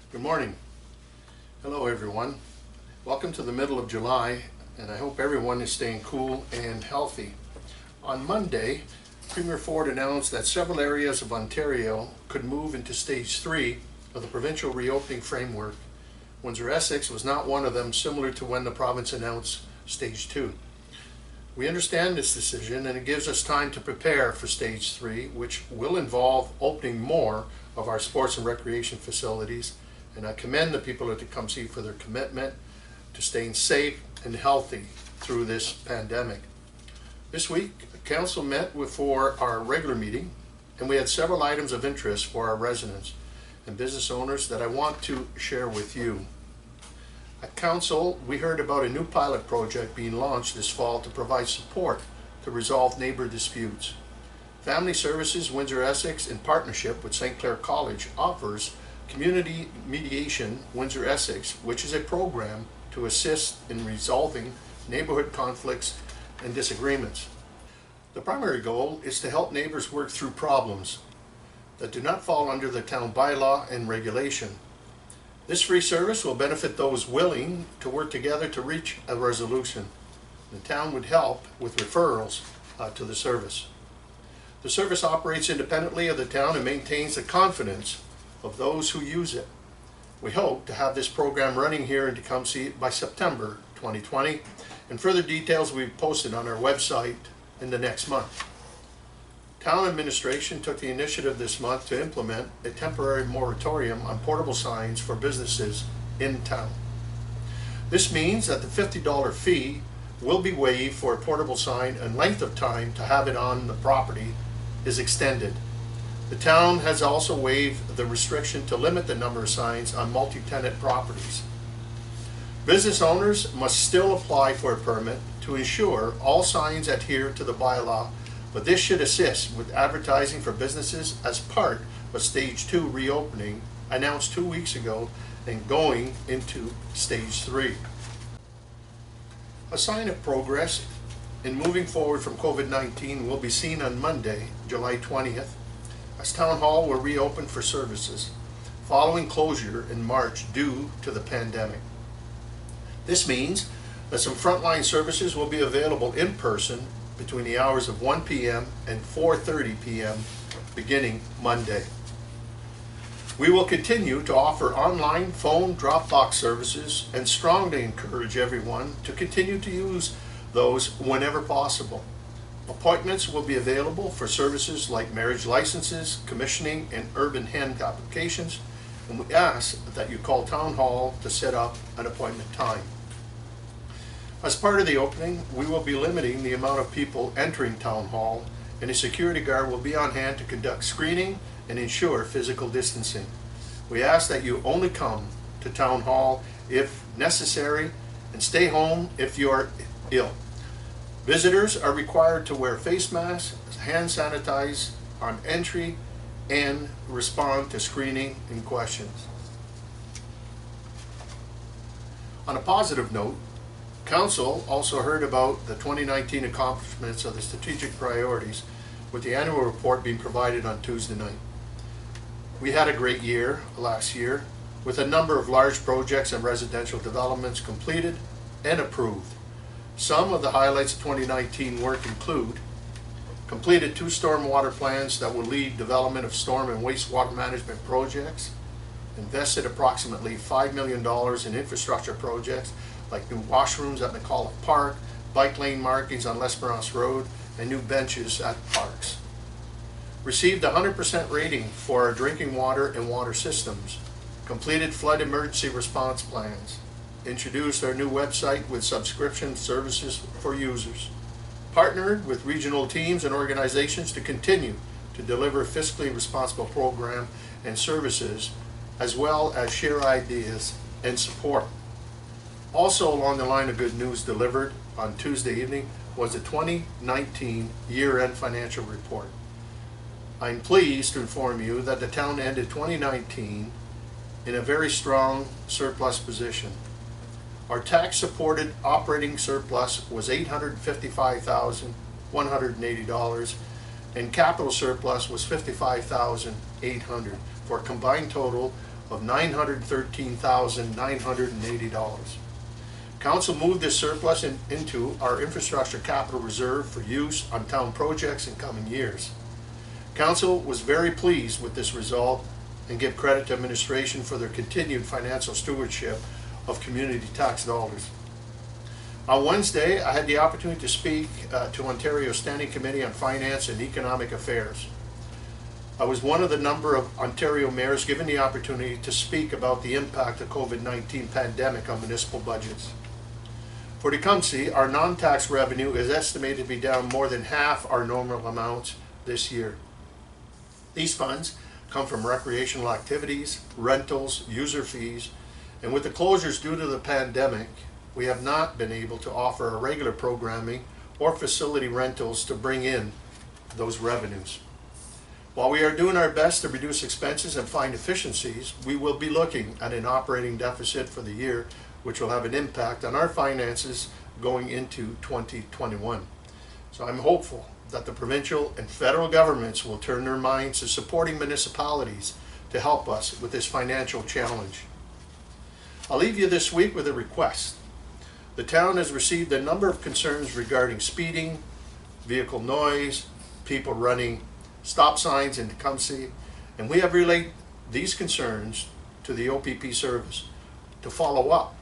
Good morning. Hello everyone. Welcome to the middle of July, and I hope everyone is staying cool and healthy. On Monday, Premier Ford announced that several areas of Ontario could move into Stage 3 of the provincial reopening framework. Windsor-Essex was not one of them, similar to when the province announced Stage 2. We understand this decision, and it gives us time to prepare for Stage 3, which will involve opening more of our sports and recreation facilities. And I commend the people at Tecumseh for their commitment to staying safe and healthy through this pandemic. This week, Council met for our regular meeting, and we had several items of interest for our residents and business owners that I want to share with you. At Council, we heard about a new pilot project being launched this fall to provide support to resolve neighbor disputes. Family Services Windsor-Essex, in partnership with St. Clair College, offers Community Mediation Windsor-Essex, which is a program to assist in resolving neighborhood conflicts and disagreements. The primary goal is to help neighbors work through problems that do not fall under the town bylaw and regulation. This free service will benefit those willing to work together to reach a resolution. The town would help with referrals to the service. The service operates independently of the town and maintains the confidence of those who use it. We hope to have this program running here in Tecumseh by September 2020, and further details will be posted on our website in the next month. Town administration took the initiative this month to implement a temporary moratorium on portable signs for businesses in town. This means that the $50 fee will be waived for a portable sign, and length of time to have it on the property is extended. The town has also waived the restriction to limit the number of signs on multi-tenant properties. Business owners must still apply for a permit to ensure all signs adhere to the bylaw, but this should assist with advertising for businesses as part of Stage 2 reopening announced 2 weeks ago and going into Stage 3. A sign of progress in moving forward from COVID-19 will be seen on Monday, July 20th, as Town Hall will reopen for services following closure in March due to the pandemic. This means that some frontline services will be available in person between the hours of 1 p.m. and 4:30 p.m. beginning Monday. We will continue to offer online phone drop-box services and strongly encourage everyone to continue to use those whenever possible. Appointments will be available for services like marriage licenses, commissioning, and urban hen applications, and we ask that you call Town Hall to set up an appointment time. As part of the opening, we will be limiting the amount of people entering Town Hall, and a security guard will be on hand to conduct screening and ensure physical distancing. We ask that you only come to Town Hall if necessary and stay home if you are ill. Visitors are required to wear face masks, hand sanitize on entry, and respond to screening and questions. On a positive note, Council also heard about the 2019 accomplishments of the strategic priorities, with the annual report being provided on Tuesday night. We had a great year last year, with a number of large projects and residential developments completed and approved. Some of the highlights of 2019 work include completed 2 stormwater plans that will lead development of storm and wastewater management projects, invested approximately $5 million in infrastructure projects like new washrooms at McAuliffe Park, bike lane markings on L'Esperance Road, and new benches at parks. Received a 100% rating for our drinking water and water systems, completed flood emergency response plans, introduced our new website with subscription services for users, partnered with regional teams and organizations to continue to deliver fiscally responsible program and services, as well as share ideas and support. Also along the line of good news delivered on Tuesday evening was the 2019 year-end financial report. I'm pleased to inform you that the town ended 2019 in a very strong surplus position. Our tax-supported operating surplus was $855,180, and capital surplus was $55,800, for a combined total of $913,980. Council moved this surplus into our infrastructure capital reserve for use on town projects in coming years. Council was very pleased with this result and give credit to administration for their continued financial stewardship of community tax dollars. On Wednesday, I had the opportunity to speak to Ontario's Standing Committee on Finance and Economic Affairs. I was one of the number of Ontario mayors given the opportunity to speak about the impact of COVID-19 pandemic on municipal budgets. For Tecumseh, our non-tax revenue is estimated to be down more than half our normal amounts this year. These funds come from recreational activities, rentals, user fees, and with the closures due to the pandemic, we have not been able to offer a regular programming or facility rentals to bring in those revenues. While we are doing our best to reduce expenses and find efficiencies, we will be looking at an operating deficit for the year, which will have an impact on our finances going into 2021. So I'm hopeful that the provincial and federal governments will turn their minds to supporting municipalities to help us with this financial challenge. I'll leave you this week with a request. The town has received a number of concerns regarding speeding, vehicle noise, people running stop signs in Tecumseh, and we have relayed these concerns to the OPP service to follow up.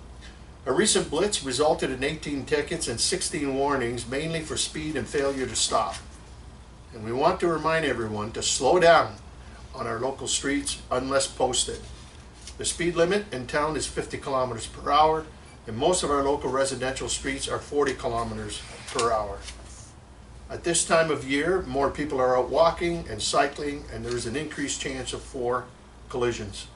A recent blitz resulted in 18 tickets and 16 warnings, mainly for speed and failure to stop. And we want to remind everyone to slow down on our local streets unless posted. The speed limit in town is 50 kilometers per hour, and most of our local residential streets are 40 kilometers per hour. At this time of year, more people are out walking and cycling, and there is an increased chance of 4 collisions.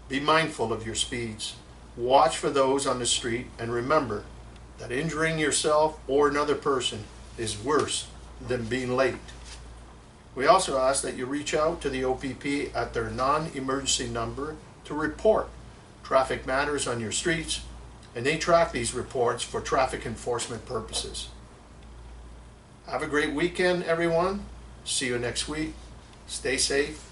Be mindful of your speeds. Watch for those on the street, and remember that injuring yourself or another person is worse than being late. We also ask that you reach out to the OPP at their non-emergency number to report traffic matters on your streets, and they track these reports for traffic enforcement purposes. Have a great weekend, everyone. See you next week. Stay safe